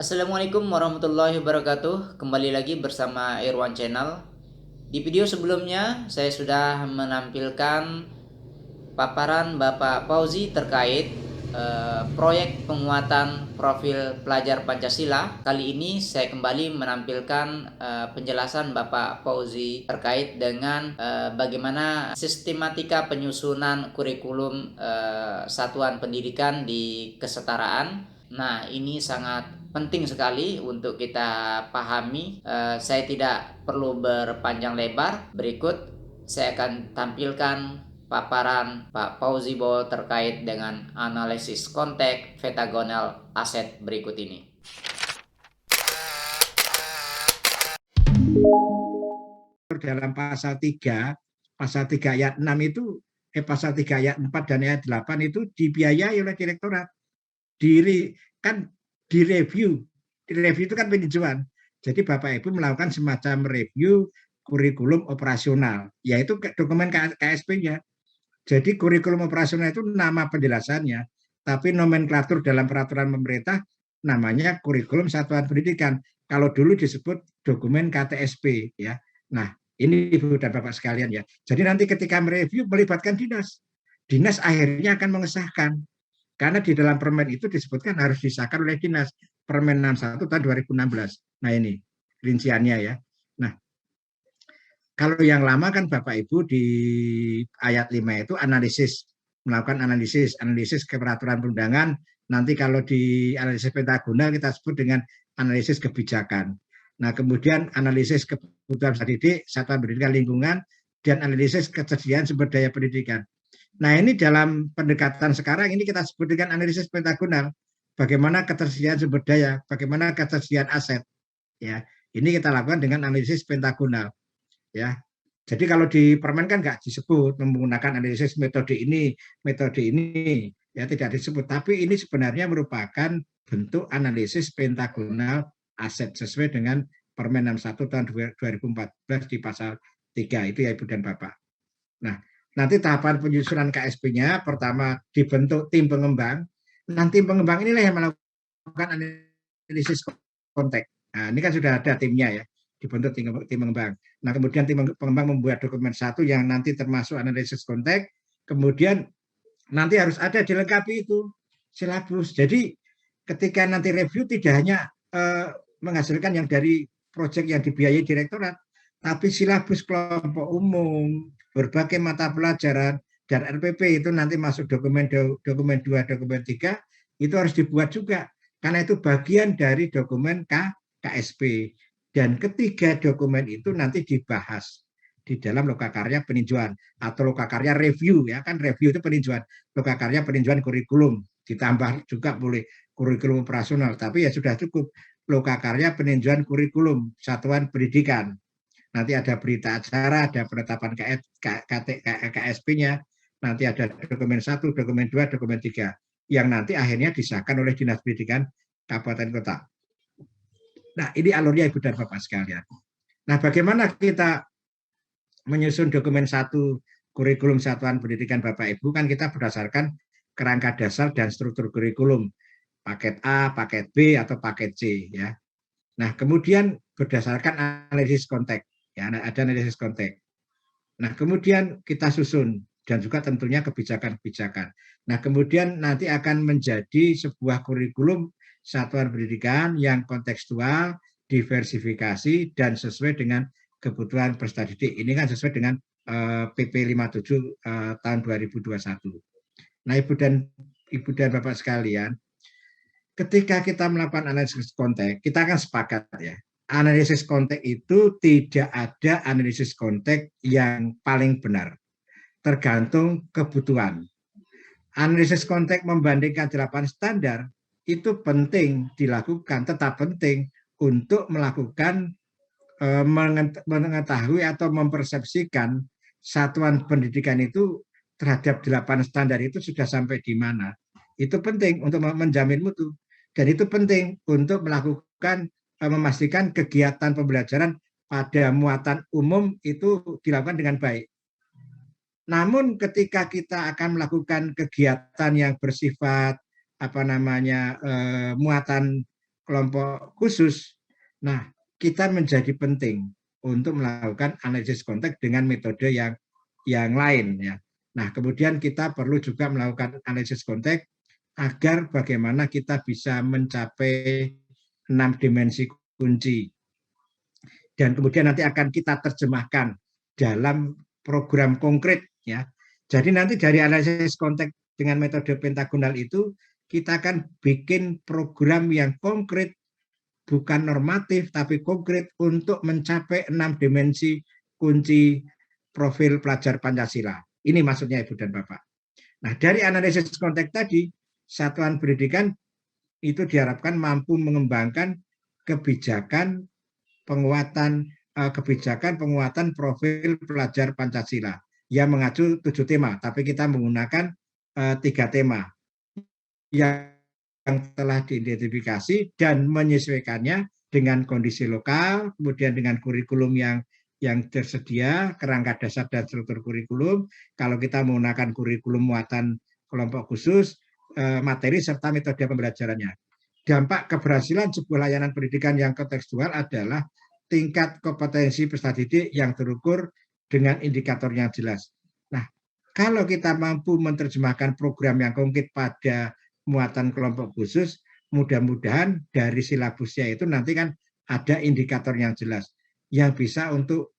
Assalamualaikum warahmatullahi wabarakatuh. Kembali lagi bersama Irwan Channel. Di video sebelumnya saya sudah menampilkan paparan Bapak Fauzi terkait proyek penguatan profil pelajar Pancasila. Kali ini saya kembali menampilkan penjelasan Bapak Fauzi terkait dengan bagaimana sistematika penyusunan kurikulum satuan pendidikan di kesetaraan. Nah, ini sangat penting sekali untuk kita pahami. Saya tidak perlu berpanjang lebar. Berikut saya akan tampilkan paparan Pak Fauzi Bol terkait dengan analisis konteks pentagonal aset berikut ini. Dalam pasal 3 ayat 6 itu, pasal 3 ayat 4 dan ayat 8 itu dibiayai oleh direktorat. Kan direview. Direview itu kan peninjauan. Jadi Bapak Ibu melakukan semacam review kurikulum operasional, yaitu dokumen KSP-nya. Jadi kurikulum operasional itu nama penjelasannya, tapi nomenklatur dalam peraturan pemerintah namanya kurikulum satuan pendidikan. Kalau dulu disebut dokumen KTSP ya. Nah, ini Ibu dan Bapak sekalian ya. Jadi nanti ketika mereview melibatkan dinas. Dinas akhirnya akan mengesahkan. Karena di dalam permen itu disebutkan harus disahkan oleh dinas. Permen 61 tahun 2016. Nah, ini rinciannya ya. Nah, kalau yang lama kan Bapak Ibu di ayat 5 itu melakukan analisis ke peraturan perundangan. Nanti kalau di analisis pentagonal kita sebut dengan analisis kebijakan. Nah, kemudian analisis kebutuhan peserta didik, satuan pendidikan lingkungan, dan analisis ketersediaan sumber daya pendidikan. Nah, ini dalam pendekatan sekarang ini kita sebut dengan analisis pentagonal. Bagaimana ketersediaan sumber daya, bagaimana ketersediaan aset. Ya, ini kita lakukan dengan analisis pentagonal. Ya, jadi kalau di permen kan nggak disebut menggunakan analisis metode ini ya tidak disebut. Tapi ini sebenarnya merupakan bentuk analisis pentagonal aset sesuai dengan Permen 61 tahun 2014 di pasal 3 itu ya Ibu dan Bapak. Nah, nanti tahapan penyusunan KSP-nya pertama dibentuk tim pengembang. Nanti pengembang inilah yang melakukan analisis konteks. Nah, ini kan sudah ada timnya ya, dibentuk tim pengembang. Nah, kemudian tim pengembang membuat dokumen satu yang nanti termasuk analisis konteks. Kemudian nanti harus ada dilengkapi itu silabus. Jadi ketika nanti review tidak hanya menghasilkan yang dari proyek yang dibiayai direktorat, tapi silabus kelompok umum, berbagai mata pelajaran, dan RPP itu nanti masuk dokumen 2, dokumen 3, itu harus dibuat juga. Karena itu bagian dari dokumen KSP. Dan ketiga dokumen itu nanti dibahas di dalam lokakarya peninjauan atau lokakarya review ya, kan review itu peninjauan, lokakarya peninjauan kurikulum, ditambah juga boleh kurikulum operasional, tapi ya sudah cukup lokakarya peninjauan kurikulum satuan pendidikan. Nanti ada berita acara, ada penetapan KSP-nya, nanti ada dokumen 1, dokumen 2, dokumen 3, yang nanti akhirnya disahkan oleh Dinas Pendidikan Kabupaten Kota. Nah, ini alurnya Ibu dan Bapak sekalian. Nah, bagaimana kita menyusun dokumen 1 kurikulum satuan pendidikan Bapak Ibu, kan kita berdasarkan kerangka dasar dan struktur kurikulum, paket A, paket B, atau paket C ya. Nah, kemudian berdasarkan analisis konteks, ya, ada analisis konteks. Nah, kemudian kita susun dan juga tentunya kebijakan-kebijakan. Nah, kemudian nanti akan menjadi sebuah kurikulum satuan pendidikan yang kontekstual, diversifikasi, dan sesuai dengan kebutuhan peserta didik. Ini kan sesuai dengan PP 57 tahun 2021. Nah, Ibu dan Bapak sekalian, ketika kita melakukan analisis konteks, kita akan sepakat ya, analisis konteks itu tidak ada analisis konteks yang paling benar, tergantung kebutuhan. Analisis konteks membandingkan 8 standar itu penting dilakukan, tetap penting untuk melakukan mengetahui atau mempersepsikan satuan pendidikan itu terhadap 8 standar itu sudah sampai di mana. Itu penting untuk menjamin mutu. Dan itu penting untuk melakukan memastikan kegiatan pembelajaran pada muatan umum itu dilakukan dengan baik. Namun ketika kita akan melakukan kegiatan yang bersifat muatan kelompok khusus, nah kita menjadi penting untuk melakukan analisis konteks dengan metode yang lain ya. Nah, kemudian kita perlu juga melakukan analisis konteks agar bagaimana kita bisa mencapai 6 dimensi kunci. Dan kemudian nanti akan kita terjemahkan dalam program konkret ya. Jadi nanti dari analisis konteks dengan metode pentagonal itu kita akan bikin program yang konkret, bukan normatif tapi konkret untuk mencapai 6 dimensi kunci profil pelajar Pancasila. Ini maksudnya Ibu dan Bapak. Nah, dari analisis konteks tadi, satuan pendidikan itu diharapkan mampu mengembangkan kebijakan penguatan profil pelajar Pancasila yang mengacu 7 tema, tapi kita menggunakan 3 tema yang telah diidentifikasi dan menyesuaikannya dengan kondisi lokal, kemudian dengan kurikulum yang tersedia, kerangka dasar dan struktur kurikulum. Kalau kita menggunakan kurikulum muatan kelompok khusus, materi serta metode pembelajarannya. Dampak keberhasilan sebuah layanan pendidikan yang kontekstual adalah tingkat kompetensi peserta didik yang terukur dengan indikator yang jelas. Nah, kalau kita mampu menerjemahkan program yang konkret pada muatan kelompok khusus, mudah-mudahan dari silabusnya itu nanti kan ada indikator yang jelas yang bisa untuk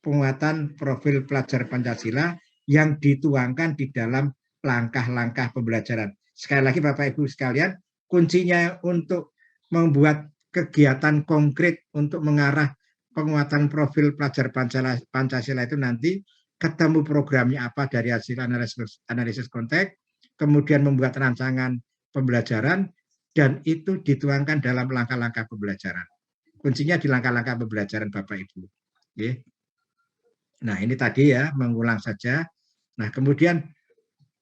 penguatan profil pelajar Pancasila yang dituangkan di dalam langkah-langkah pembelajaran. Sekali lagi Bapak Ibu sekalian, kuncinya untuk membuat kegiatan konkret untuk mengarah penguatan profil pelajar Pancasila itu nanti ketemu programnya apa dari hasil analisis konteks, kemudian membuat rancangan pembelajaran, dan itu dituangkan dalam langkah-langkah pembelajaran. Kuncinya di langkah-langkah pembelajaran Bapak Ibu. Oke. Nah, ini tadi ya, mengulang saja. Nah, kemudian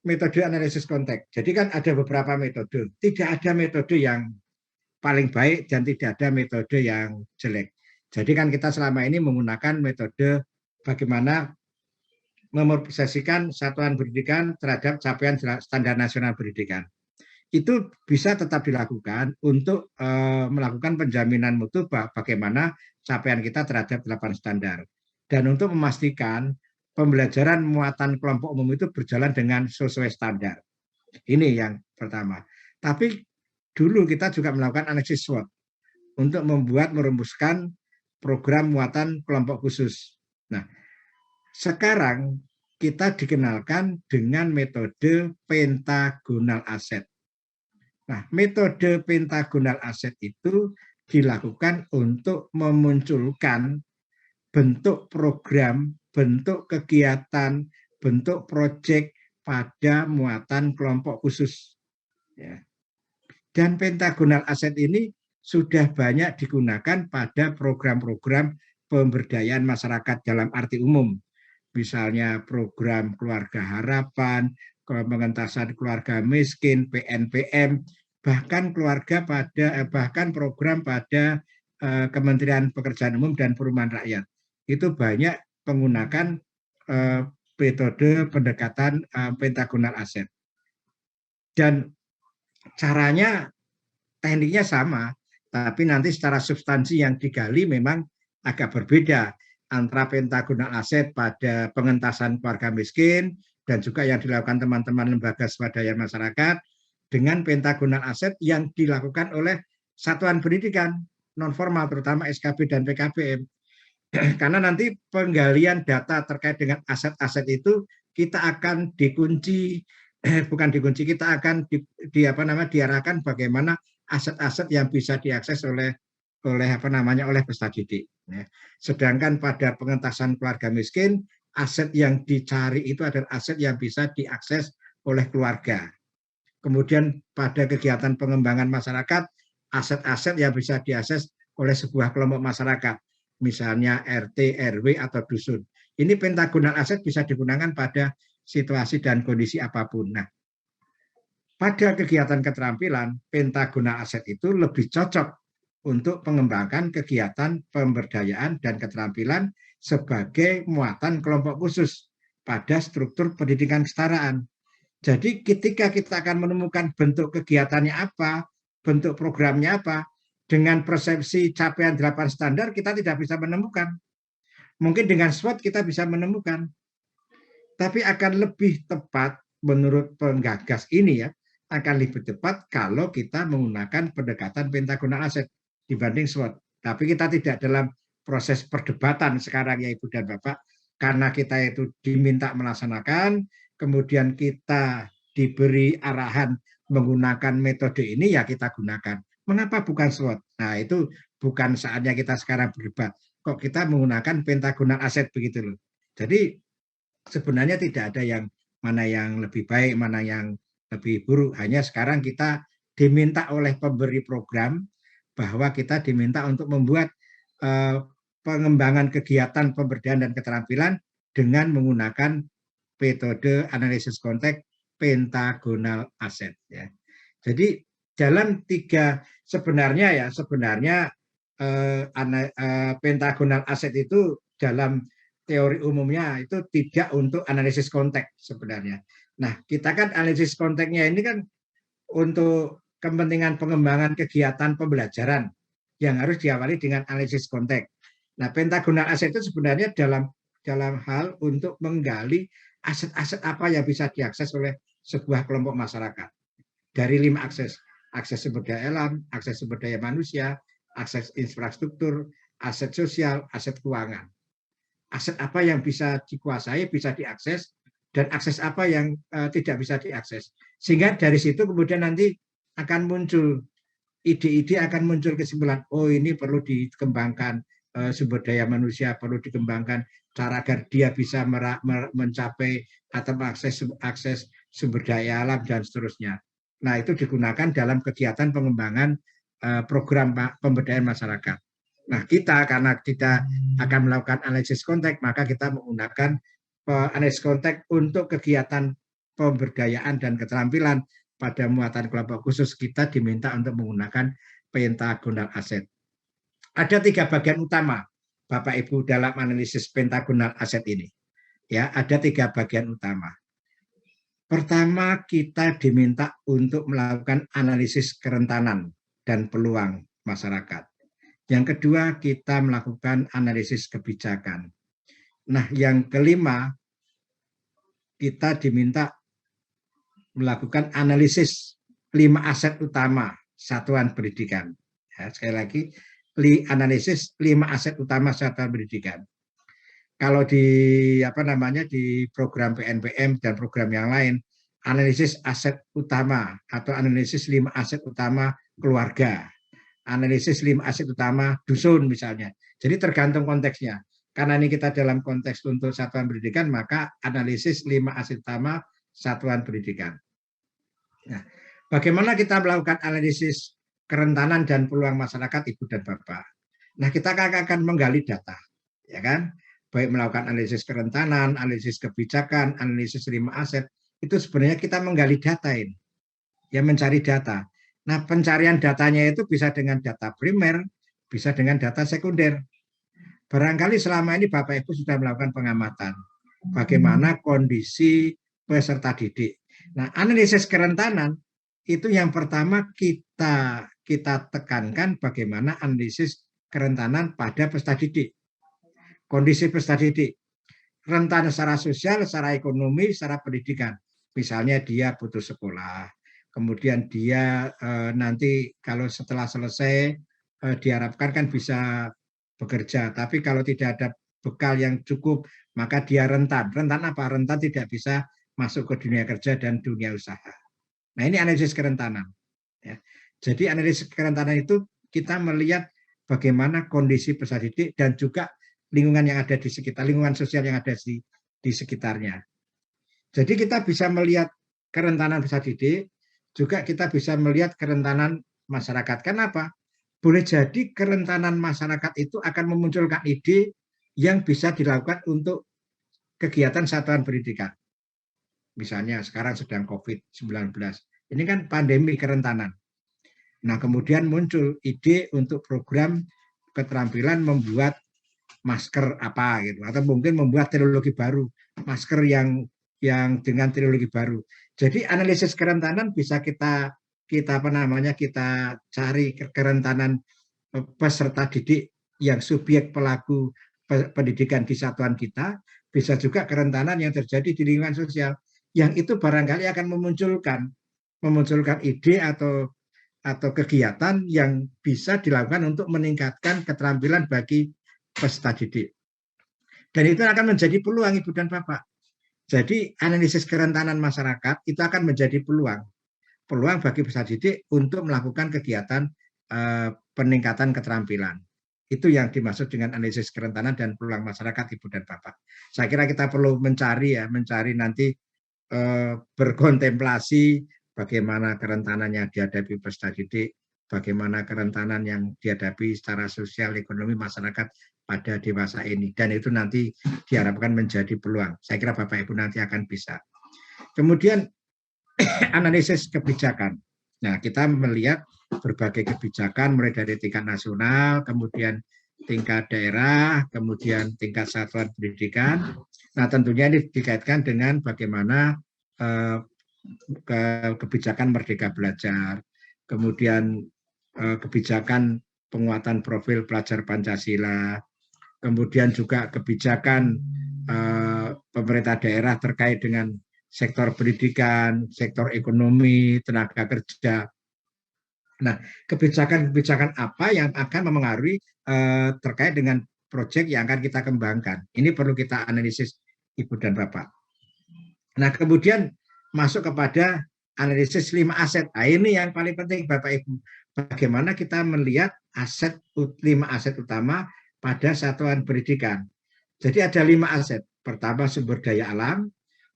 metode analisis konteks. Jadi kan ada beberapa metode. Tidak ada metode yang paling baik dan tidak ada metode yang jelek. Jadi kan kita selama ini menggunakan metode bagaimana memobilisasikan satuan pendidikan terhadap capaian standar nasional pendidikan. Itu bisa tetap dilakukan untuk melakukan penjaminan mutu bagaimana capaian kita terhadap 8 standar. Dan untuk memastikan pembelajaran muatan kelompok umum itu berjalan dengan sesuai standar. Ini yang pertama. Tapi dulu kita juga melakukan analisis SWOT untuk merumuskan program muatan kelompok khusus. Nah, sekarang kita dikenalkan dengan metode pentagonal asset. Nah, metode pentagonal asset itu dilakukan untuk memunculkan bentuk program, bentuk kegiatan, bentuk proyek pada muatan kelompok khusus. Ya. Dan pentagonal asset ini sudah banyak digunakan pada program-program pemberdayaan masyarakat dalam arti umum. Misalnya program Keluarga Harapan, pengentasan keluarga miskin, PNPM, bahkan bahkan program pada Kementerian Pekerjaan Umum dan Perumahan Rakyat. Itu banyak menggunakan metode pendekatan pentagonal asset. Dan caranya, tekniknya sama, tapi nanti secara substansi yang digali memang agak berbeda antara pentagonal asset pada pengentasan keluarga miskin dan juga yang dilakukan teman-teman lembaga swadaya masyarakat dengan pentagonal asset yang dilakukan oleh satuan pendidikan non formal terutama SKB dan PKBM. Karena nanti penggalian data terkait dengan aset-aset itu kita akan kita akan diarahkan bagaimana aset-aset yang bisa diakses oleh peserta didik. Sedangkan pada pengentasan keluarga miskin, aset yang dicari itu adalah aset yang bisa diakses oleh keluarga. Kemudian pada kegiatan pengembangan masyarakat, aset-aset yang bisa diakses oleh sebuah kelompok masyarakat, misalnya RT, RW, atau dusun. Ini pentagonal aset bisa digunakan pada situasi dan kondisi apapun. Nah, pada kegiatan keterampilan, pentagonal aset itu lebih cocok untuk mengembangkan kegiatan pemberdayaan dan keterampilan sebagai muatan kelompok khusus pada struktur pendidikan kesetaraan. Jadi ketika kita akan menemukan bentuk kegiatannya apa, bentuk programnya apa, dengan persepsi capaian 8 standar kita tidak bisa menemukan. Mungkin dengan SWOT kita bisa menemukan. Tapi akan lebih tepat menurut penggagas ini ya, akan lebih tepat kalau kita menggunakan pendekatan pentagonal aset dibanding SWOT. Tapi kita tidak dalam proses perdebatan sekarang ya Ibu dan Bapak, karena kita itu diminta melaksanakan, kemudian kita diberi arahan menggunakan metode ini ya kita gunakan. Mengapa bukan SWOT? Nah itu bukan saatnya kita sekarang berdebat. Kok kita menggunakan pentagonal aset begitu loh. Jadi sebenarnya tidak ada yang mana yang lebih baik, mana yang lebih buruk. Hanya sekarang kita diminta oleh pemberi program bahwa kita diminta untuk membuat pengembangan kegiatan pemberdayaan dan keterampilan dengan menggunakan metode analisis konteks pentagonal aset. Ya. Jadi dalam tiga sebenarnya pentagonal aset itu dalam teori umumnya itu tidak untuk analisis konteks sebenarnya. Nah, kita kan analisis konteksnya ini kan untuk kepentingan pengembangan kegiatan pembelajaran yang harus diawali dengan analisis konteks. Nah, pentagonal aset itu sebenarnya dalam hal untuk menggali aset-aset apa yang bisa diakses oleh sebuah kelompok masyarakat. Dari 5 akses. Akses sumber daya alam, akses sumber daya manusia, akses infrastruktur, aset sosial, aset keuangan. Aset apa yang bisa dikuasai, bisa diakses, dan akses apa yang tidak bisa diakses. Sehingga dari situ kemudian nanti akan muncul ide-ide, akan muncul kesimpulan, oh ini perlu dikembangkan sumber daya manusia, perlu dikembangkan cara agar dia bisa mencapai atau akses sumber daya alam dan seterusnya. Nah itu digunakan dalam kegiatan pengembangan program pemberdayaan masyarakat. Nah, karena kita akan melakukan analisis konteks, maka kita menggunakan analisis konteks untuk kegiatan pemberdayaan dan keterampilan pada muatan kelompok khusus. Kita diminta untuk menggunakan pentagonal aset. Ada 3 bagian utama, Bapak Ibu, dalam analisis pentagonal aset ini. Ya, ada 3 bagian utama. Pertama, kita diminta untuk melakukan analisis kerentanan dan peluang masyarakat. Yang kedua, kita melakukan analisis kebijakan. Nah, yang kelima, kita diminta melakukan analisis 5 aset utama satuan pendidikan. Ya, sekali lagi, analisis 5 aset utama satuan pendidikan. Kalau di di program PNPM dan program yang lain, analisis aset utama atau analisis 5 aset utama keluarga. Analisis 5 aset utama dusun misalnya. Jadi tergantung konteksnya. Karena ini kita dalam konteks untuk satuan pendidikan, maka analisis 5 aset utama satuan pendidikan. Nah, bagaimana kita melakukan analisis kerentanan dan peluang masyarakat, Ibu dan Bapak? Nah, kita akan menggali data, ya kan? Baik melakukan analisis kerentanan, analisis kebijakan, analisis 5 aset, itu sebenarnya kita menggali data ini. Ya, mencari data. Nah, pencarian datanya itu bisa dengan data primer, bisa dengan data sekunder. Barangkali selama ini Bapak Ibu sudah melakukan pengamatan bagaimana kondisi peserta didik. Nah, analisis kerentanan itu yang pertama kita tekankan bagaimana analisis kerentanan pada peserta didik. Kondisi peserta didik rentan secara sosial, secara ekonomi, secara pendidikan. Misalnya dia putus sekolah, kemudian dia nanti kalau setelah selesai diharapkan kan bisa bekerja, tapi kalau tidak ada bekal yang cukup, maka dia rentan. Rentan apa? Rentan tidak bisa masuk ke dunia kerja dan dunia usaha. Nah, ini analisis kerentanan. Ya. Jadi analisis kerentanan itu kita melihat bagaimana kondisi peserta didik dan juga lingkungan yang ada di sekitar, lingkungan sosial yang ada di sekitarnya. Jadi kita bisa melihat kerentanan peserta didik, juga kita bisa melihat kerentanan masyarakat. Kenapa? Boleh jadi kerentanan masyarakat itu akan memunculkan ide yang bisa dilakukan untuk kegiatan satuan pendidikan. Misalnya sekarang sedang COVID-19. Ini kan pandemi kerentanan. Nah, kemudian muncul ide untuk program keterampilan membuat masker apa gitu, atau mungkin membuat teknologi baru, masker yang dengan teknologi baru. Jadi analisis kerentanan bisa kita cari kerentanan peserta didik yang subjek pelaku pendidikan di satuan kita, bisa juga kerentanan yang terjadi di lingkungan sosial, yang itu barangkali akan memunculkan ide atau kegiatan yang bisa dilakukan untuk meningkatkan keterampilan bagi peserta didik. Dan itu akan menjadi peluang Ibu dan Bapak. Jadi analisis kerentanan masyarakat itu akan menjadi peluang bagi peserta didik untuk melakukan kegiatan peningkatan keterampilan. Itu yang dimaksud dengan analisis kerentanan dan peluang masyarakat Ibu dan Bapak. Saya kira kita perlu mencari nanti berkontemplasi bagaimana kerentanan yang dihadapi peserta didik, bagaimana kerentanan yang dihadapi secara sosial ekonomi masyarakat pada dewasa ini, dan itu nanti diharapkan menjadi peluang. Saya kira Bapak Ibu nanti akan bisa. Kemudian analisis kebijakan. Nah, kita melihat berbagai kebijakan mulai dari tingkat nasional, kemudian tingkat daerah, kemudian tingkat satuan pendidikan. Nah, tentunya ini dikaitkan dengan bagaimana kebijakan Merdeka Belajar, kemudian kebijakan penguatan profil pelajar Pancasila, kemudian juga kebijakan pemerintah daerah terkait dengan sektor pendidikan, sektor ekonomi, tenaga kerja. Nah, kebijakan-kebijakan apa yang akan memengaruhi terkait dengan proyek yang akan kita kembangkan. Ini perlu kita analisis Ibu dan Bapak. Nah, kemudian masuk kepada analisis 5 aset. Nah, ini yang paling penting Bapak Ibu. Bagaimana kita melihat 5 aset utama pada satuan pendidikan. Jadi ada 5 aset. Pertama sumber daya alam,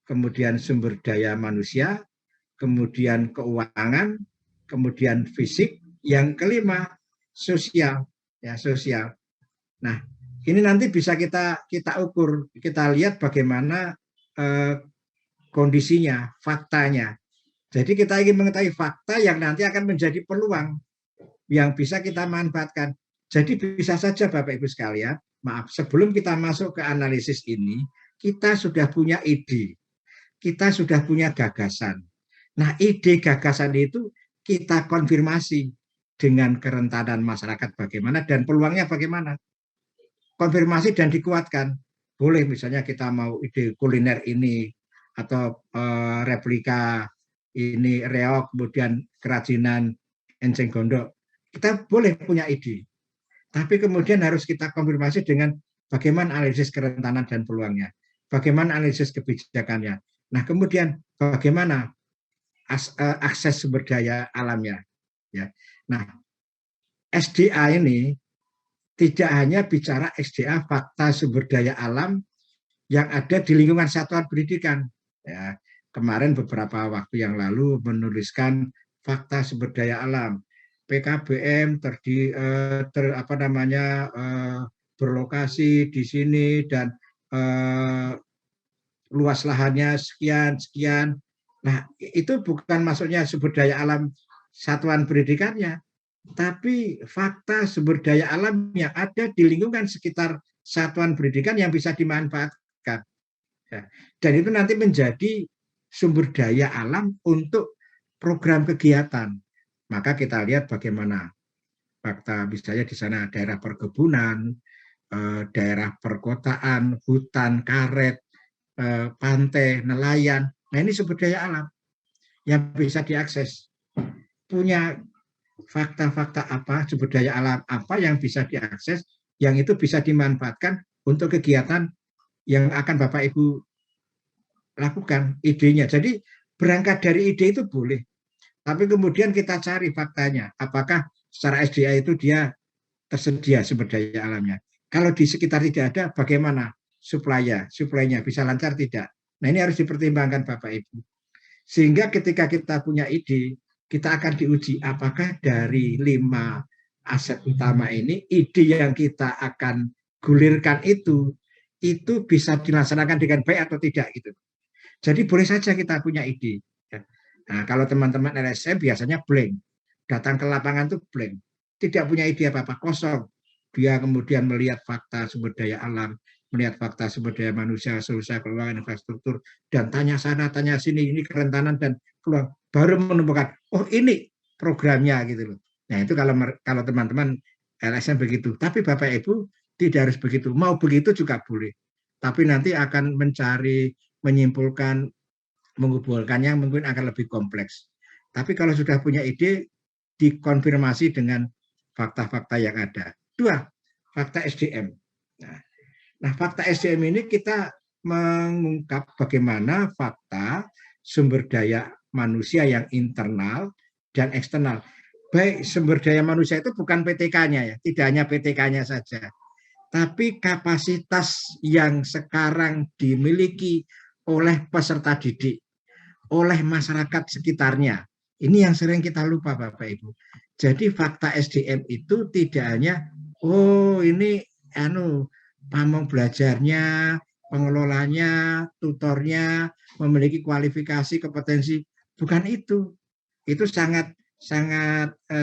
kemudian sumber daya manusia, kemudian keuangan, kemudian fisik, yang kelima sosial, ya sosial. Nah, ini nanti bisa kita ukur, kita lihat bagaimana kondisinya, faktanya. Jadi kita ingin mengetahui fakta yang nanti akan menjadi peluang yang bisa kita manfaatkan. Jadi bisa saja Bapak Ibu sekalian, maaf, sebelum kita masuk ke analisis ini, kita sudah punya ide, kita sudah punya gagasan. Nah, ide gagasan itu kita konfirmasi dengan kerentanan masyarakat bagaimana dan peluangnya bagaimana. Konfirmasi dan dikuatkan. Boleh misalnya kita mau ide kuliner ini atau replika ini reok, kemudian kerajinan enceng gondok. Kita boleh punya ide. Tapi kemudian harus kita konfirmasi dengan bagaimana analisis kerentanan dan peluangnya. Bagaimana analisis kebijakannya. Nah, kemudian bagaimana akses sumber daya alamnya. Ya. Nah, SDA ini tidak hanya bicara SDA fakta sumber daya alam yang ada di lingkungan satuan pendidikan. Ya, kemarin beberapa waktu yang lalu menuliskan fakta sumber daya alam. PKBM berlokasi di sini dan luas lahannya sekian. Nah, itu bukan maksudnya sumber daya alam satuan pendidikannya, tapi fakta sumber daya alam yang ada di lingkungan sekitar satuan pendidikan yang bisa dimanfaatkan. Dan itu nanti menjadi sumber daya alam untuk program kegiatan. Maka kita lihat bagaimana fakta, misalnya di sana daerah perkebunan, daerah perkotaan, hutan, karet, pantai, nelayan. Nah, ini sumber daya alam yang bisa diakses. Punya fakta-fakta apa, sumber daya alam apa yang bisa diakses, yang itu bisa dimanfaatkan untuk kegiatan yang akan Bapak Ibu lakukan, idenya. Jadi berangkat dari ide itu boleh. Tapi kemudian kita cari faktanya, apakah secara SDA itu dia tersedia sumber daya alamnya. Kalau di sekitar tidak ada, bagaimana suplainya bisa lancar tidak? Nah, ini harus dipertimbangkan Bapak Ibu. Sehingga ketika kita punya ide, kita akan diuji apakah dari 5 aset utama ini, ide yang kita akan gulirkan itu bisa dilaksanakan dengan baik atau tidak gitu. Jadi boleh saja kita punya ide. Nah, kalau teman-teman LSM biasanya blank, datang ke lapangan itu blank, tidak punya ide apa-apa, kosong. Dia kemudian melihat fakta sumber daya alam, melihat fakta sumber daya manusia, sosial, keuangan, infrastruktur, dan tanya sana, tanya sini, ini kerentanan dan peluang, baru menemukan, oh ini programnya gitu loh. Nah, itu kalau teman-teman LSM begitu. Tapi Bapak Ibu tidak harus begitu. Mau begitu juga boleh. Tapi nanti akan mencari, menyimpulkan, mengumpulkannya mungkin akan lebih kompleks. Tapi kalau sudah punya ide, dikonfirmasi dengan fakta-fakta yang ada. Dua, fakta SDM. Nah, fakta SDM ini kita mengungkap bagaimana fakta sumber daya manusia yang internal dan eksternal. Baik, sumber daya manusia itu bukan PTK-nya ya, tidak hanya PTK-nya saja, tapi kapasitas yang sekarang dimiliki oleh peserta didik, oleh masyarakat sekitarnya. Ini yang sering kita lupa Bapak Ibu. Jadi fakta SDM itu tidak hanya, oh ini pamong belajarnya, pengelolanya, tutornya, memiliki kualifikasi, kompetensi. Bukan itu. Itu sangat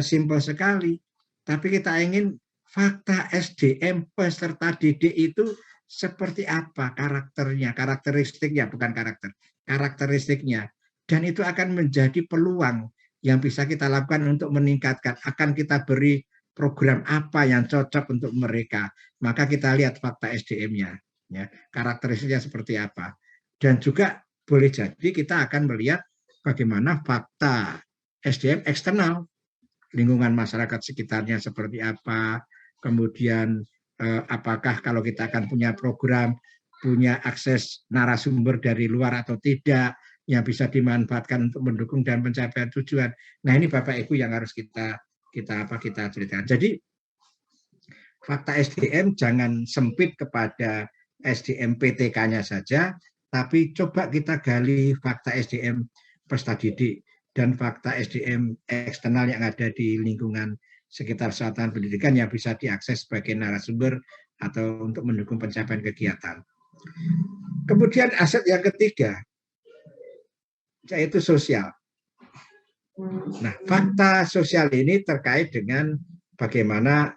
simpel sekali. Tapi kita ingin fakta SDM peserta didik itu seperti apa karakternya, karakteristiknya, bukan karakteristiknya. Dan itu akan menjadi peluang yang bisa kita lakukan untuk meningkatkan. Akan kita beri program apa yang cocok untuk mereka. Maka kita lihat fakta SDM-nya, ya, karakteristiknya seperti apa. Dan juga boleh jadi kita akan melihat bagaimana fakta SDM eksternal, lingkungan masyarakat sekitarnya seperti apa, kemudian apakah kalau kita akan punya program, punya akses narasumber dari luar atau tidak, yang bisa dimanfaatkan untuk mendukung dan pencapaian tujuan. Nah ini Bapak Ibu yang harus kita ceritakan. Jadi fakta SDM jangan sempit kepada SDM PTK-nya saja, tapi coba kita gali fakta SDM peserta didik dan fakta SDM eksternal yang ada di lingkungan sekitar satuan pendidikan yang bisa diakses sebagai narasumber atau untuk mendukung pencapaian kegiatan. Kemudian aset yang ketiga, yaitu sosial. Nah, fakta sosial ini terkait dengan bagaimana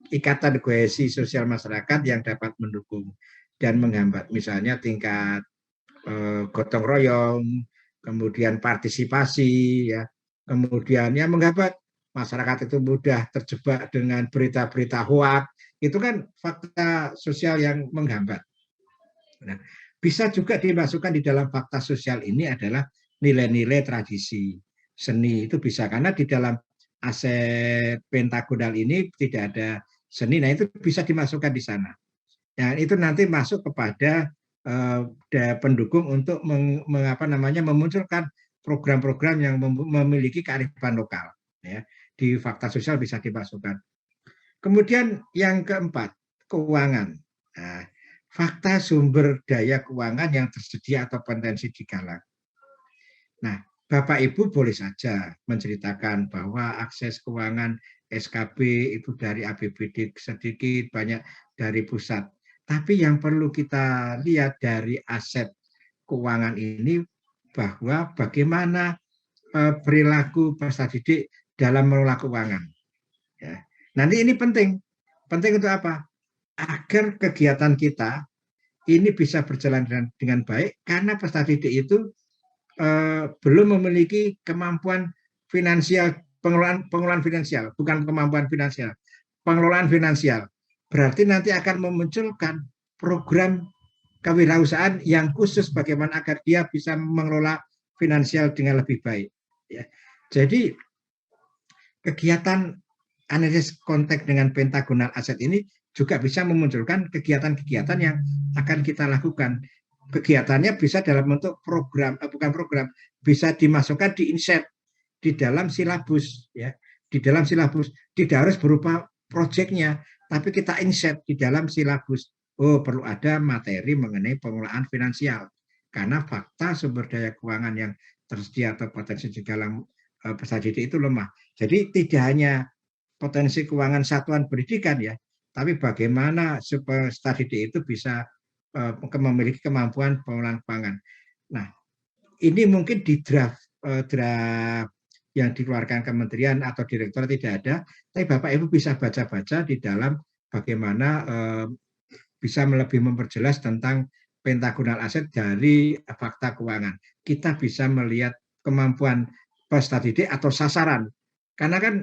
ikatan kohesi sosial masyarakat yang dapat mendukung dan menghambat, misalnya tingkat gotong royong, kemudian partisipasi, ya, kemudian yang menghambat masyarakat itu mudah terjebak dengan berita-berita hoak, itu kan fakta sosial yang menghambat. Nah, bisa juga dimasukkan di dalam fakta sosial ini adalah nilai-nilai tradisi seni, itu bisa, karena di dalam aset pentagonal ini tidak ada seni, nah itu bisa dimasukkan di sana. Nah, itu nanti masuk kepada pendukung untuk memunculkan program-program yang memiliki kearifan lokal, ya, di fakta sosial bisa dimasukkan. Kemudian yang keempat, keuangan. Nah, fakta sumber daya keuangan yang tersedia atau potensi digalang. Nah, Bapak Ibu boleh saja menceritakan bahwa akses keuangan SKB itu dari APBD sedikit, banyak dari pusat. Tapi yang perlu kita lihat dari aset keuangan ini bahwa bagaimana perilaku peserta didik dalam mengelola keuangan. Ya. Nanti ini penting untuk apa? Agar kegiatan kita ini bisa berjalan dengan baik, karena peserta didik itu belum memiliki kemampuan finansial, pengelolaan finansial, bukan kemampuan finansial, pengelolaan finansial. Berarti nanti akan memunculkan program kewirausahaan yang khusus bagaimana agar dia bisa mengelola finansial dengan lebih baik. Ya. Jadi kegiatan analisis konteks dengan pentagonal aset ini juga bisa memunculkan kegiatan-kegiatan yang akan kita lakukan. Kegiatannya bisa dalam bentuk program, bukan program, bisa dimasukkan di insert di dalam silabus, ya, di dalam silabus. Tidak harus berupa proyeknya, tapi kita insert di dalam silabus. Oh, perlu ada materi mengenai pengelolaan finansial, karena fakta sumber daya keuangan yang tersedia atau potensi digalang peserta didik itu lemah. Jadi tidak hanya potensi keuangan satuan pendidikan, ya, tapi bagaimana supaya peserta didik itu bisa memiliki kemampuan pengelolaan keuangan. Nah, ini mungkin di draft yang dikeluarkan kementerian atau direktur tidak ada, tapi Bapak Ibu bisa baca-baca di dalam bagaimana bisa lebih memperjelas tentang pentagonal aset dari fakta keuangan. Kita bisa melihat kemampuan peserta didik atau sasaran, karena kan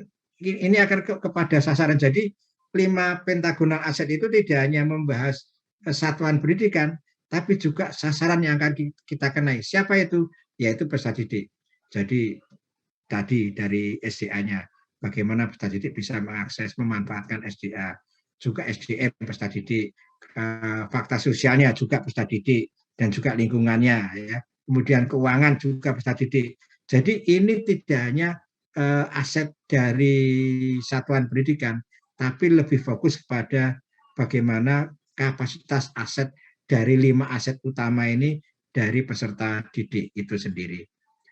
ini akan kepada sasaran. Jadi 5 pentagonal aset itu tidak hanya membahas satuan pendidikan, tapi juga sasaran yang akan kita kenai. Siapa itu? Yaitu peserta didik. Jadi tadi dari SDA-nya, bagaimana peserta didik bisa mengakses, memanfaatkan SDA, juga SDM peserta didik, fakta sosialnya juga peserta didik, dan juga lingkungannya, ya. Kemudian keuangan juga peserta didik. Jadi ini tidak hanya aset dari satuan pendidikan, tapi lebih fokus kepada bagaimana kapasitas aset dari 5 aset utama ini dari peserta didik itu sendiri.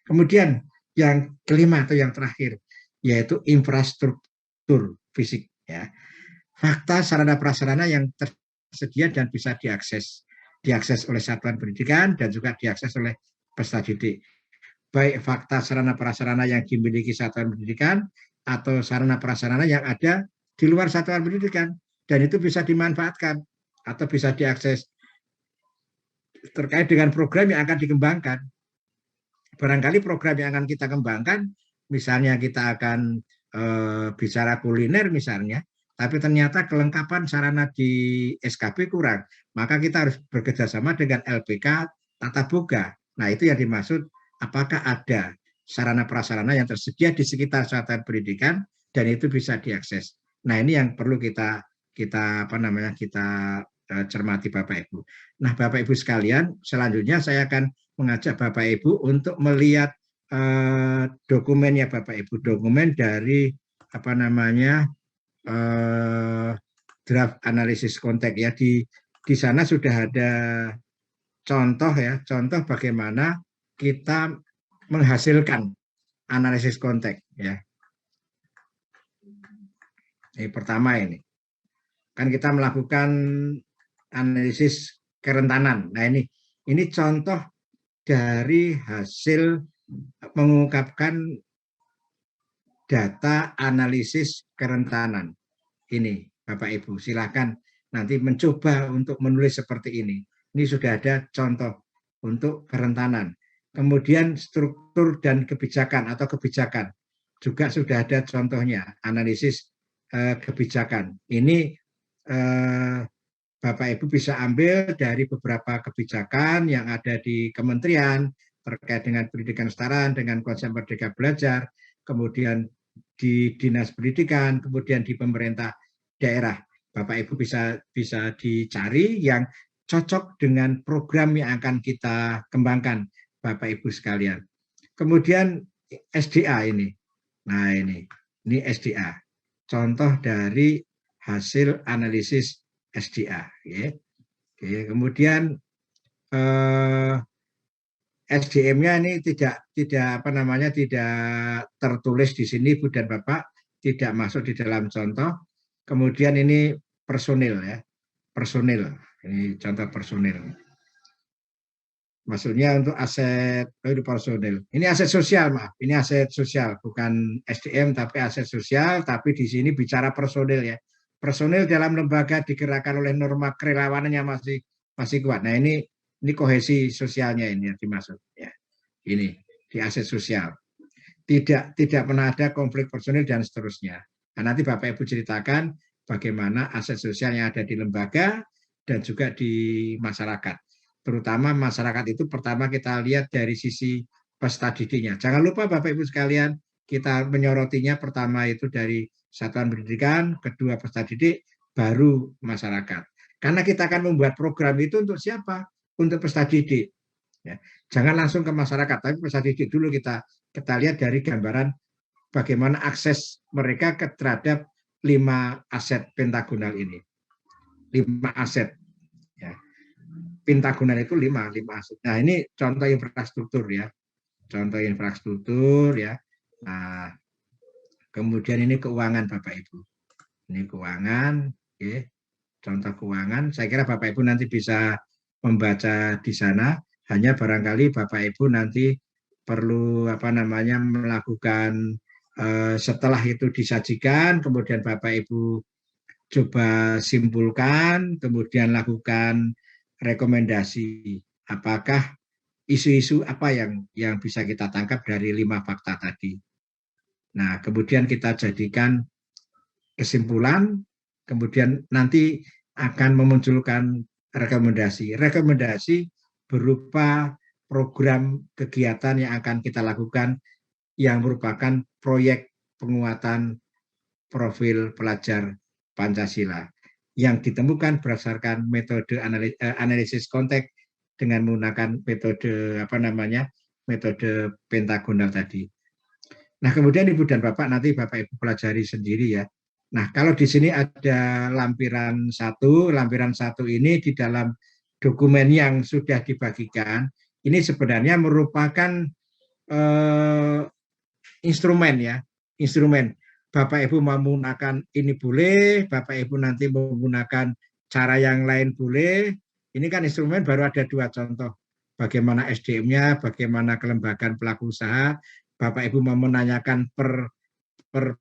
Kemudian yang kelima atau yang terakhir yaitu infrastruktur fisik, ya. Fakta sarana prasarana yang tersedia dan bisa diakses oleh satuan pendidikan dan juga diakses oleh peserta didik. Baik fakta sarana prasarana yang dimiliki satuan pendidikan atau sarana prasarana yang ada di luar satuan pendidikan, dan itu bisa dimanfaatkan atau bisa diakses terkait dengan program yang akan dikembangkan. Barangkali program yang akan kita kembangkan, misalnya kita akan bicara kuliner misalnya, tapi ternyata kelengkapan sarana di SKP kurang, maka kita harus bekerjasama dengan LPK Tata Boga. Nah, itu yang dimaksud apakah ada sarana prasarana yang tersedia di sekitar satuan pendidikan dan itu bisa diakses. Nah, ini yang perlu kita cermati Bapak Ibu. Nah, Bapak Ibu sekalian, selanjutnya saya akan mengajak Bapak Ibu untuk melihat dokumennya Bapak Ibu, dokumen dari draft analisis konteks, ya. Di sana sudah ada contoh, ya, contoh bagaimana kita menghasilkan analisis konteks, ya. Ini pertama, ini kan kita melakukan analisis kerentanan. Nah, ini contoh dari hasil mengungkapkan data analisis kerentanan. Ini Bapak Ibu, silakan nanti mencoba untuk menulis seperti ini. Ini sudah ada contoh untuk kerentanan. Kemudian struktur dan kebijakan atau kebijakan juga sudah ada contohnya, analisis kebijakan. Ini Bapak Ibu bisa ambil dari beberapa kebijakan yang ada di kementerian terkait dengan pendidikan kesetaraan, dengan konsep merdeka belajar, kemudian di dinas pendidikan, kemudian di pemerintah daerah. Bapak Ibu bisa dicari yang cocok dengan program yang akan kita kembangkan, Bapak Ibu sekalian. Kemudian SDA ini. Nah, ini SDA. Contoh dari hasil analisis SDA, ya. Oke, kemudian SDM-nya ini tidak tertulis di sini, Bu dan Bapak, tidak masuk di dalam contoh. Kemudian ini personil, ya, personil. Ini contoh personil. Maksudnya untuk aset personil. Ini aset sosial, maaf. Ini aset sosial, bukan SDM tapi aset sosial. Tapi di sini bicara personil, ya. Personil dalam lembaga digerakkan oleh norma kerelawanannya masih kuat. Nah, ini kohesi sosialnya ini yang dimaksud, ya. Ini di aset sosial. Tidak pernah ada konflik personil dan seterusnya. Nah, nanti Bapak Ibu ceritakan bagaimana aset sosial yang ada di lembaga dan juga di masyarakat. Terutama masyarakat itu pertama kita lihat dari sisi peserta didiknya. Jangan lupa Bapak Ibu sekalian, kita menyorotinya pertama itu dari satuan pendidikan, kedua peserta didik, baru masyarakat. Karena kita akan membuat program itu untuk siapa? Untuk peserta didik. Ya. Jangan langsung ke masyarakat, tapi peserta didik dulu kita lihat dari gambaran bagaimana akses mereka terhadap 5 aset pentagonal ini. 5 aset. Ya. Pentagonal itu 5 aset. Nah, ini contoh infrastruktur, ya. Contoh infrastruktur, ya. Nah, kemudian ini keuangan Bapak Ibu. Ini keuangan, oke. Contoh keuangan. Saya kira Bapak Ibu nanti bisa membaca di sana. Hanya barangkali Bapak Ibu nanti perlu melakukan setelah itu disajikan, kemudian Bapak Ibu coba simpulkan, kemudian lakukan rekomendasi. Apakah isu-isu apa yang bisa kita tangkap dari 5 fakta tadi. Nah, kemudian kita jadikan kesimpulan, kemudian nanti akan memunculkan rekomendasi. Rekomendasi berupa program kegiatan yang akan kita lakukan yang merupakan proyek penguatan profil pelajar Pancasila yang ditemukan berdasarkan metode analisis konteks dengan menggunakan metode pentagonal tadi. Nah, kemudian Ibu dan Bapak nanti Bapak Ibu pelajari sendiri ya. Nah, kalau di sini ada lampiran 1, lampiran 1 ini di dalam dokumen yang sudah dibagikan, ini sebenarnya merupakan instrumen ya, instrumen. Bapak Ibu mau menggunakan ini boleh, Bapak Ibu nanti menggunakan cara yang lain boleh. Ini kan instrumen baru ada 2 contoh. Bagaimana SDM-nya, bagaimana kelembagaan pelaku usaha. Bapak Ibu mau menanyakan per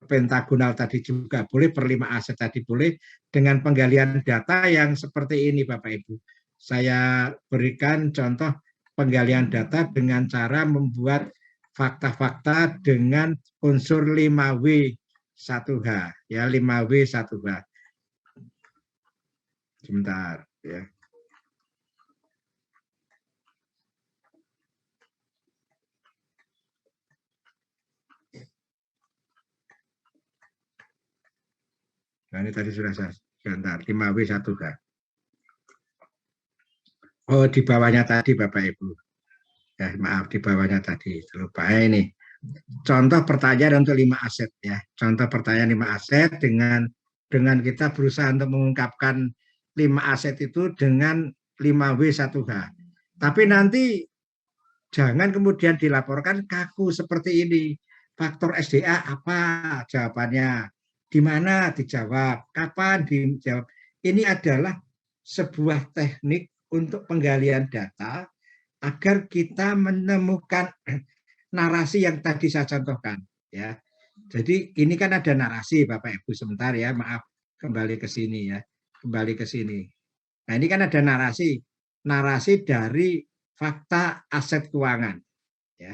pentagonal tadi juga boleh, per 5 aset tadi boleh, dengan penggalian data yang seperti ini Bapak Ibu. Saya berikan contoh penggalian data dengan cara membuat fakta-fakta dengan unsur 5W 1H ya, 5W 1H. Sebentar ya. Nah, ini tadi sudah saya sebentar, 5W 1H. Oh, di bawahnya tadi Bapak Ibu. Ya, maaf di bawahnya tadi. Lupa ini. Contoh pertanyaan untuk 5 aset ya. Contoh pertanyaan 5 aset dengan kita berusaha untuk mengungkapkan 5 aset itu dengan 5W 1H. Tapi nanti jangan kemudian dilaporkan kaku seperti ini. Faktor SDA apa jawabannya? Di mana dijawab? Kapan dijawab? Ini adalah sebuah teknik untuk penggalian data agar kita menemukan narasi yang tadi saya contohkan ya. Jadi ini kan ada narasi Bapak Ibu, sebentar ya, maaf, kembali ke sini ya. Kembali ke sini. Nah, ini kan ada narasi. Narasi dari fakta aset keuangan ya.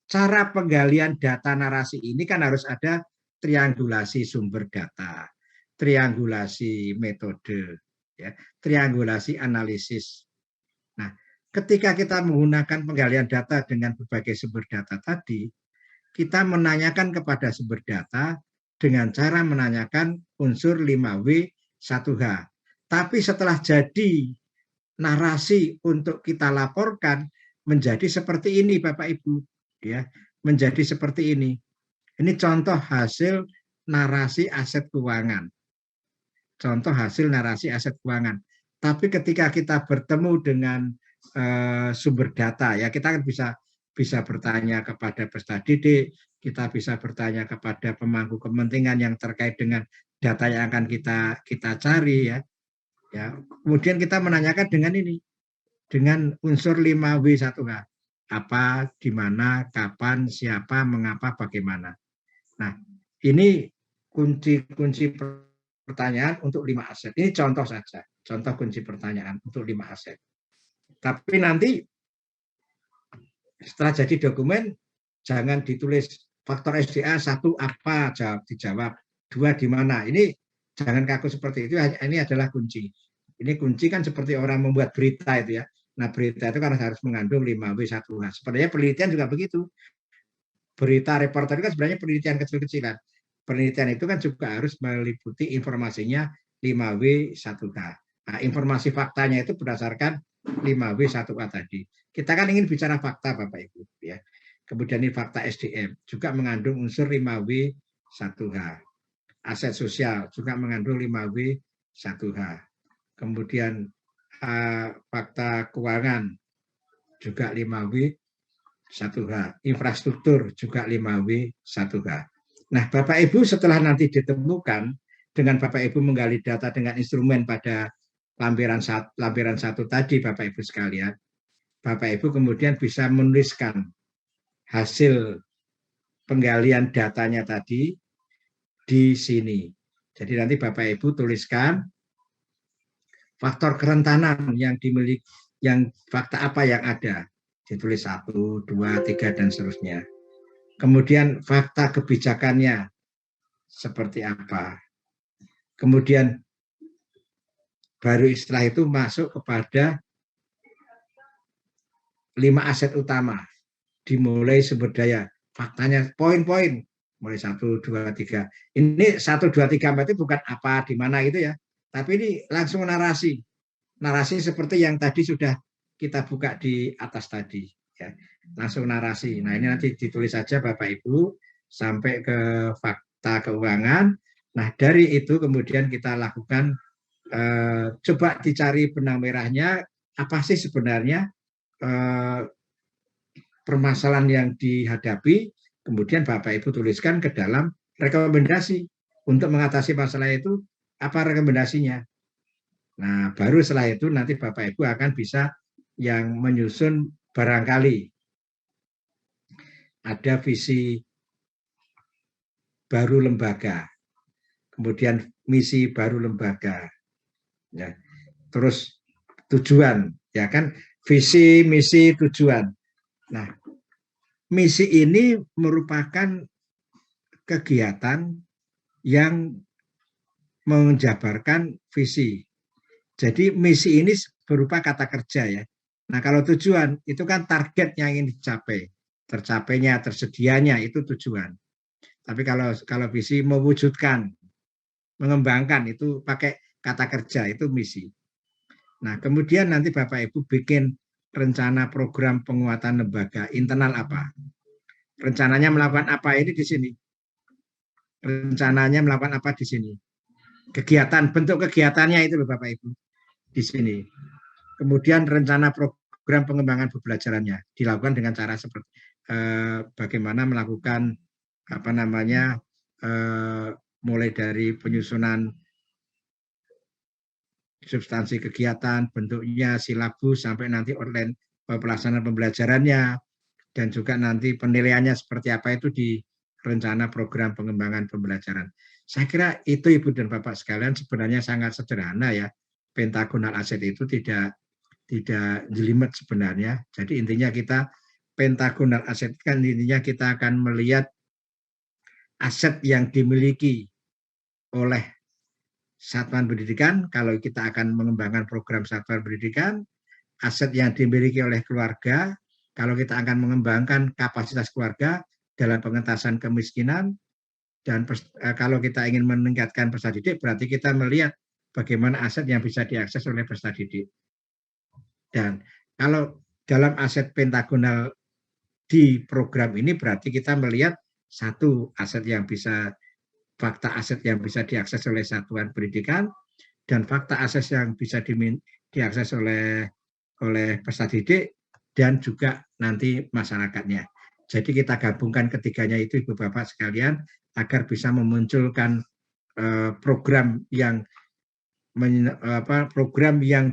Cara penggalian data narasi ini kan harus ada triangulasi sumber data, triangulasi metode ya, triangulasi analisis. Nah, ketika kita menggunakan penggalian data dengan berbagai sumber data tadi, kita menanyakan kepada sumber data dengan cara menanyakan unsur 5W 1H. Tapi setelah jadi narasi untuk kita laporkan menjadi seperti ini Bapak Ibu ya, menjadi seperti ini. Ini contoh hasil narasi aset keuangan. Contoh hasil narasi aset keuangan. Tapi ketika kita bertemu dengan sumber data ya, kita kan bisa bertanya kepada peserta didik, kita bisa bertanya kepada pemangku kepentingan yang terkait dengan data yang akan kita cari ya. Ya, kemudian kita menanyakan dengan ini, dengan unsur 5W 1H. Apa, di mana, kapan, siapa, mengapa, bagaimana. Nah, ini kunci-kunci pertanyaan untuk 5 aset. Ini contoh saja, contoh kunci pertanyaan untuk 5 aset. Tapi nanti setelah jadi dokumen, jangan ditulis faktor SDA 1 apa, dijawab, 2 di mana. Ini jangan kaku seperti itu, ini adalah kunci. Ini kunci kan seperti orang membuat berita itu ya. Nah, berita itu kan harus mengandung 5W 1H. Sebenarnya penelitian juga begitu. Berita reporter itu kan sebenarnya penelitian kecil-kecilan. Penelitian itu kan juga harus meliputi informasinya 5W 1H. Nah, informasi faktanya itu berdasarkan 5W 1H tadi. Kita kan ingin bicara fakta Bapak Ibu ya. Kemudian ini fakta SDM juga mengandung unsur 5W 1H. Aset sosial juga mengandung 5W 1H. Kemudian fakta keuangan juga 5W 1H. Infrastruktur juga 5W 1H. Nah, Bapak Ibu setelah nanti ditemukan dengan Bapak Ibu menggali data dengan instrumen pada lampiran 1 tadi Bapak Ibu sekalian, Bapak Ibu kemudian bisa menuliskan hasil penggalian datanya tadi di sini. Jadi nanti Bapak Ibu tuliskan faktor kerentanan yang dimiliki, yang fakta apa yang ada, ditulis 1, 2, 3 dan seterusnya. kemudian fakta kebijakannya seperti apa, kemudian baru setelah itu masuk kepada 5 aset utama, dimulai sumber daya, faktanya, poin-poin, mulai 1, 2, 3. Ini 1, 2, 3, 4 itu bukan apa, di mana gitu ya, tapi ini langsung narasi. Narasi seperti yang tadi sudah kita buka di atas tadi. Ya. Langsung narasi. Nah ini nanti ditulis saja Bapak Ibu, sampai ke fakta keuangan. Nah dari itu kemudian kita lakukan, coba dicari benang merahnya, apa sih sebenarnya permasalahan yang dihadapi, kemudian Bapak Ibu tuliskan ke dalam rekomendasi untuk mengatasi masalah itu, apa rekomendasinya. Nah, baru setelah itu nanti Bapak Ibu akan bisa yang menyusun, barangkali ada visi baru lembaga, kemudian misi baru lembaga, ya. Terus tujuan, ya kan, visi, misi, tujuan. Nah, misi ini merupakan kegiatan yang menjabarkan visi. Jadi misi ini berupa kata kerja ya. Nah kalau tujuan itu kan target yang ingin dicapai, tercapainya, tersedianya itu tujuan. Tapi kalau visi mewujudkan, mengembangkan itu pakai kata kerja itu misi. Nah kemudian nanti Bapak Ibu bikin rencana program penguatan lembaga internal apa? Rencananya melakukan apa ini di sini? Rencananya melakukan apa di sini? Kegiatan, bentuk kegiatannya itu Bapak Ibu di sini. Kemudian rencana program pengembangan pembelajarannya dilakukan dengan cara seperti bagaimana melakukan apa namanya, mulai dari penyusunan substansi kegiatan, bentuknya, silabus, sampai nanti online pelaksanaan pembelajarannya, dan juga nanti penilaiannya seperti apa itu di rencana program pengembangan pembelajaran. Saya kira itu Ibu dan Bapak sekalian sebenarnya sangat sederhana ya. Pentagonal asset itu tidak jelimet sebenarnya. Jadi intinya kita pentagonal aset kan intinya kita akan melihat aset yang dimiliki oleh satuan pendidikan, kalau kita akan mengembangkan program satuan pendidikan, aset yang dimiliki oleh keluarga, kalau kita akan mengembangkan kapasitas keluarga dalam pengentasan kemiskinan, dan kalau kita ingin meningkatkan peserta didik, berarti kita melihat bagaimana aset yang bisa diakses oleh peserta didik. Dan kalau dalam aset pentagonal di program ini berarti kita melihat satu aset yang bisa, fakta aset yang bisa diakses oleh satuan pendidikan, dan fakta aset yang bisa diakses oleh peserta didik, dan juga nanti masyarakatnya. Jadi kita gabungkan ketiganya itu Ibu Bapak sekalian agar bisa memunculkan program yang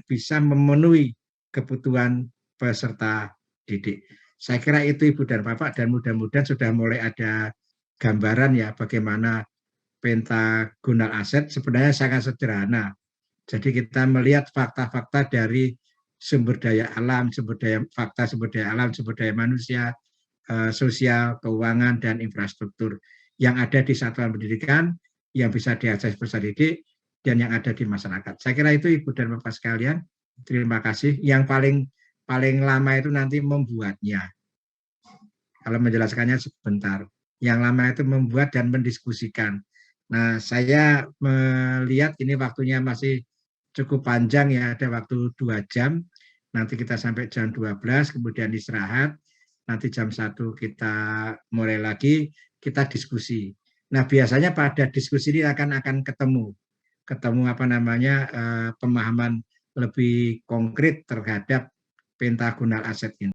bisa memenuhi kebutuhan peserta didik. Saya kira itu Ibu dan Bapak, dan mudah-mudahan sudah mulai ada gambaran ya bagaimana pentagonal aset sebenarnya sangat sederhana. Jadi kita melihat fakta-fakta dari sumber daya alam, sumber daya alam, sumber daya manusia, sosial, keuangan, dan infrastruktur yang ada di satuan pendidikan, yang bisa diakses peserta didik, dan yang ada di masyarakat. Saya kira itu Ibu dan Bapak sekalian. Terima kasih. Yang paling lama itu nanti membuatnya. Kalau menjelaskannya sebentar. Yang lama itu membuat dan mendiskusikan. Nah, saya melihat ini waktunya masih cukup panjang ya, ada waktu 2 jam. Nanti kita sampai jam 12, kemudian istirahat. Nanti jam 1 kita mulai lagi, kita diskusi. Nah, biasanya pada diskusi ini akan ketemu apa namanya, pemahaman lebih konkret terhadap pentagonal aset ini.